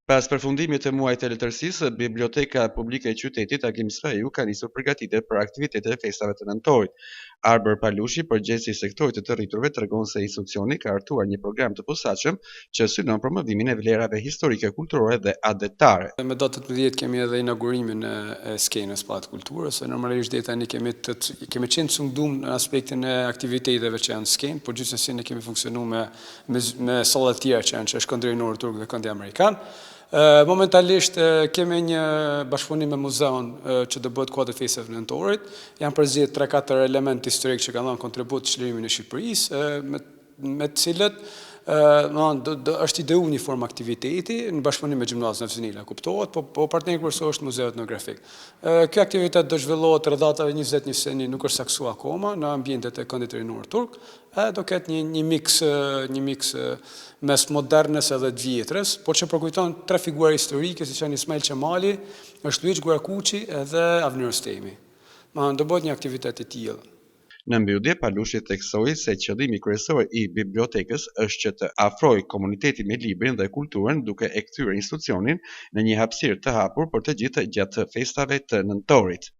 Pas përfundimit të muajit të letërsisë, Biblioteka Publike e Qytetit Agim Sfaiu ka nisur përgatitjet për aktivitetet e festave të nëntorit. Arber Palushi, përgjegjësi i sektorit të rriturve, tregon se institucioni ka hartuar një program të posaçëm që synon promovimin e vlerave historike, kulturore dhe adetare. Me datë 18 kemi edhe inaugurimin e skenës Palatë Kulturës, se normalisht deri tani kemi qenë cungdum në aspektin e aktiviteteve që janë skenë, por gjithsesi ne kemi funksionuar me salla të tjera që janë që është Këndiri Nord Turk dhe Këndi Amerikan. Momentalisht kemi një bashkëpunim me muzeon që do bëhet kuadër festave nëntorit. Janë përzier 3-4 element historik që kanë dhënë kontribut të çlirimit në Shqipërisë, me të cilët është ideu një formë aktiviteti në bashkëpunim me Gjimnazën Nacionale, kuptohet, po partneri kryesor është Muzeu Etnografik. Ky aktivitet do zhvillohet rreth datave 20-21, nuk është saktuar akoma në ambientet e Këndit të Nord Turk, do ketë një miks mes modernës edhe të vjetrës, por që përkujton 3 figura historike, siç janë Ismail Qemali, është Luiç Guarakuçi edhe Avni Rostemi. Do bëhet një aktivitet i tillë. Në mbyllje, Palushi theksoi se qëllimi kryesor i bibliotekës është që të afrojë komunitetin me librin dhe kulturën, duke e kthyer institucionin në një hapësirë të hapur për të gjithë gjatë festave të nëntorit.